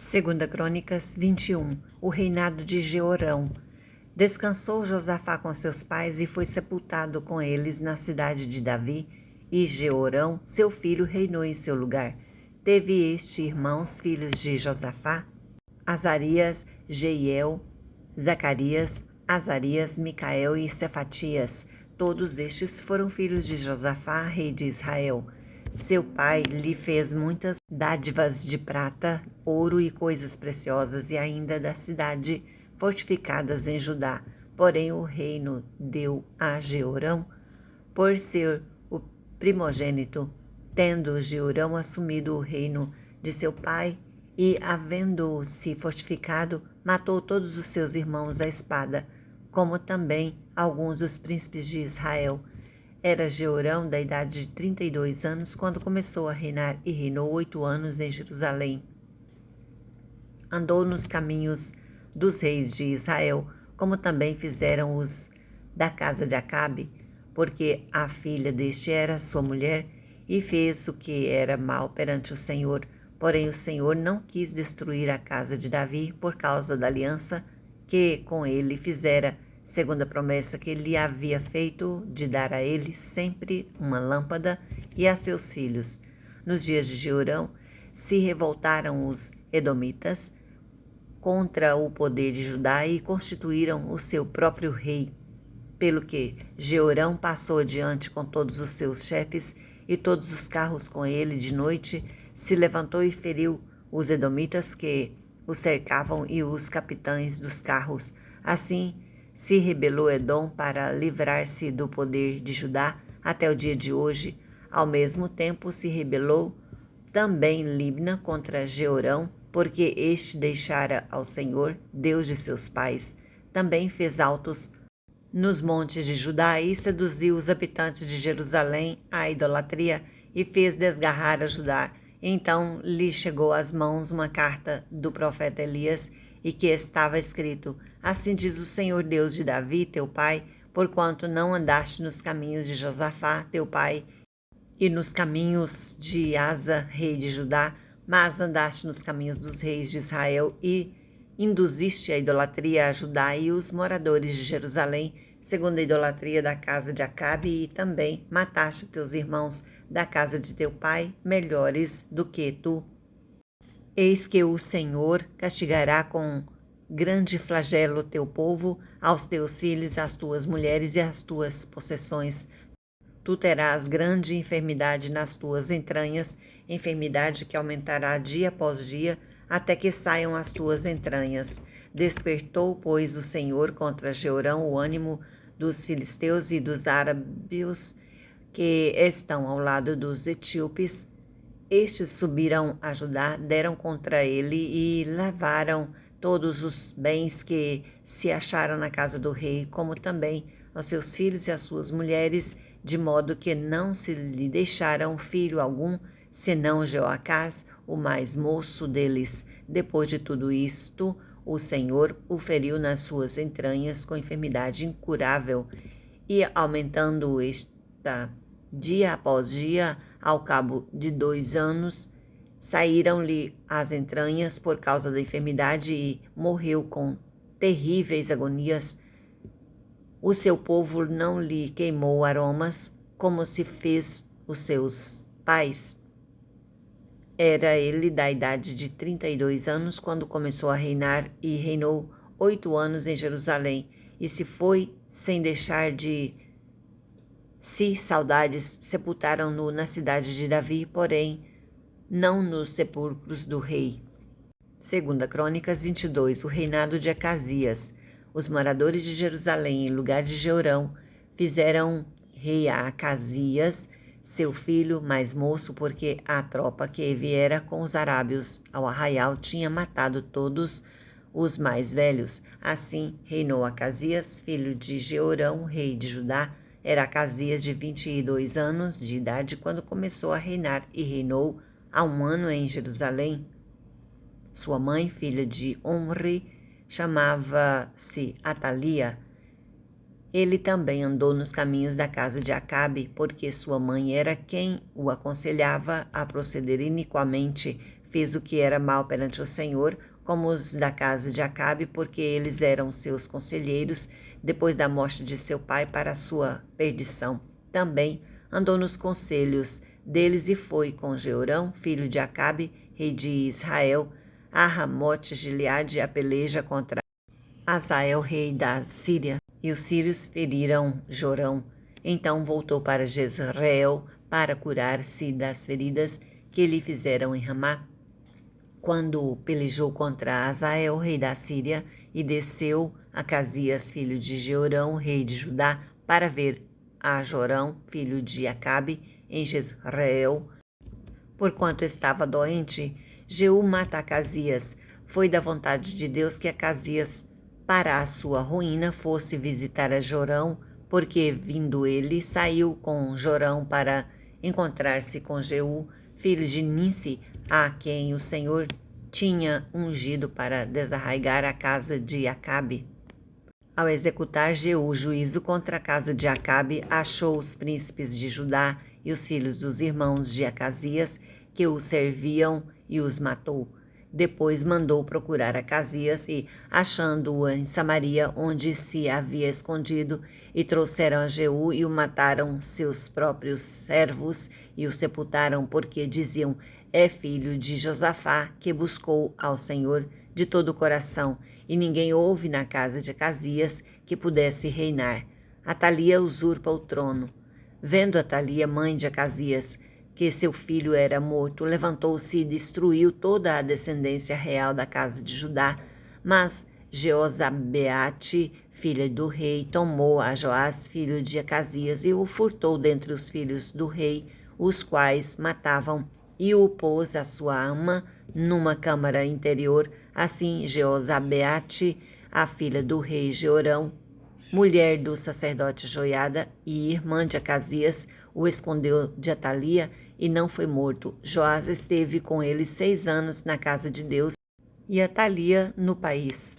Segunda Crônicas 21. O reinado de Jeorão. Descansou Josafá com seus pais e foi sepultado com eles na cidade de Davi, e Jeorão, seu filho, reinou em seu lugar. Teve este irmãos, filhos de Josafá: Azarias, Jeiel, Zacarias, Azarias, Micael e Cefatias. Todos estes foram filhos de Josafá, rei de Israel. Seu pai lhe fez muitas dádivas de prata, ouro e coisas preciosas, e ainda da cidade fortificadas em Judá. Porém o reino deu a Jeorão, por ser o primogênito, tendo Jeorão assumido o reino de seu pai, e, havendo-se fortificado, matou todos os seus irmãos à espada, como também alguns dos príncipes de Israel. Era Jeorão da idade de 32 anos quando começou a reinar, e reinou 8 anos em Jerusalém. Andou nos caminhos dos reis de Israel, como também fizeram os da casa de Acabe, porque a filha deste era sua mulher, e fez o que era mal perante o Senhor. Porém o Senhor não quis destruir a casa de Davi por causa da aliança que com ele fizera, segundo a promessa que ele havia feito de dar a ele sempre uma lâmpada e a seus filhos. Nos dias de Jeorão se revoltaram os edomitas contra o poder de Judá e constituíram o seu próprio rei, pelo que Jeorão passou adiante com todos os seus chefes e todos os carros com ele de noite, se levantou e feriu os edomitas que o cercavam e os capitães dos carros. Assim se rebelou Edom para livrar-se do poder de Judá até o dia de hoje. Ao mesmo tempo se rebelou também Libna contra Jeorão, porque este deixara ao Senhor, Deus de seus pais. Também fez altos nos montes de Judá e seduziu os habitantes de Jerusalém à idolatria e fez desgarrar a Judá. Então lhe chegou às mãos uma carta do profeta Elias, e que estava escrito: Assim diz o Senhor Deus de Davi, teu pai, porquanto não andaste nos caminhos de Josafá, teu pai, e nos caminhos de Asa, rei de Judá, mas andaste nos caminhos dos reis de Israel e induziste a idolatria a Judá e os moradores de Jerusalém, segundo a idolatria da casa de Acabe, e também mataste teus irmãos da casa de teu pai, melhores do que tu. Eis que o Senhor castigará com grande flagelo o teu povo, aos teus filhos, às tuas mulheres e às tuas possessões. Tu terás grande enfermidade nas tuas entranhas, enfermidade que aumentará dia após dia, até que saiam as tuas entranhas. Despertou, pois, o Senhor contra Jeorão o ânimo dos filisteus e dos árabes que estão ao lado dos etíopes. Estes subiram a Judá, deram contra ele e levaram todos os bens que se acharam na casa do rei, como também aos seus filhos e às suas mulheres, de modo que não se lhe deixaram filho algum, senão Jeoacás, o mais moço deles. Depois de tudo isto, o Senhor o feriu nas suas entranhas com enfermidade incurável, e aumentando esta dia após dia, ao cabo de 2 anos, saíram-lhe as entranhas por causa da enfermidade e morreu com terríveis agonias. O seu povo não lhe queimou aromas, como se fez os seus pais. Era ele da idade de 32 anos quando começou a reinar, e reinou 8 anos em Jerusalém, e se foi sem deixar de si saudades. Sepultaram-no na cidade de Davi, porém não nos sepulcros do rei. Segunda Crônicas 22. O reinado de Acasias. Os moradores de Jerusalém, em lugar de Jeorão, fizeram rei a Acasias, seu filho mais moço, porque a tropa que viera com os arábios ao arraial tinha matado todos os mais velhos. Assim reinou Acasias, filho de Jeorão, rei de Judá. Era Acasias de 22 anos de idade quando começou a reinar, e reinou há 1 ano em Jerusalém. Sua mãe, filha de Omri, chamava-se Atalia. Ele também andou nos caminhos da casa de Acabe, porque sua mãe era quem o aconselhava a proceder iniquamente. fez o que era mal perante o Senhor, como os da casa de Acabe, porque eles eram seus conselheiros, depois da morte de seu pai, para a sua perdição. Também andou nos conselhos deles e foi com Jeorão, filho de Acabe, rei de Israel, a Ramote Gileade, a peleja contra Hazael, rei da Síria, e os sírios feriram Jorão. Então voltou para Jezreel para curar-se das feridas que lhe fizeram em Ramá, quando pelejou contra Hazael, rei da Síria, e desceu a Casias, filho de Jeorão, rei de Judá, para ver a Jorão, filho de Acabe, em Jezreel, porquanto estava doente. Jeú mata Acasias. Foi da vontade de Deus que Acasias, para a sua ruína, fosse visitar a Jorão, porque, vindo ele, saiu com Jorão para encontrar-se com Jeú, filho de Ninsi, a quem o Senhor tinha ungido para desarraigar a casa de Acabe. Ao executar Jeú juízo contra a casa de Acabe, achou os príncipes de Judá e os filhos dos irmãos de Acasias, que o serviam, e os matou. Depois mandou procurar Acasias e, achando-o em Samaria, onde se havia escondido, e trouxeram a Jeú e o mataram seus próprios servos e o sepultaram, porque diziam: é filho de Josafá, que buscou ao Senhor de todo o coração, e ninguém houve na casa de Acasias que pudesse reinar. Atalia usurpa o trono. Vendo Atalia, mãe de Acasias, que seu filho era morto, levantou-se e destruiu toda a descendência real da casa de Judá. Mas Jeozabeate, filha do rei, tomou a Joás, filho de Acasias, e o furtou dentre os filhos do rei, os quais matavam, e o pôs a sua ama numa câmara interior. Assim Jeozabeate, a filha do rei Jeorão, mulher do sacerdote Joiada e irmã de Acasias, o escondeu de Atalia e não foi morto. Joás esteve com ele 6 anos na casa de Deus e Atalia no país.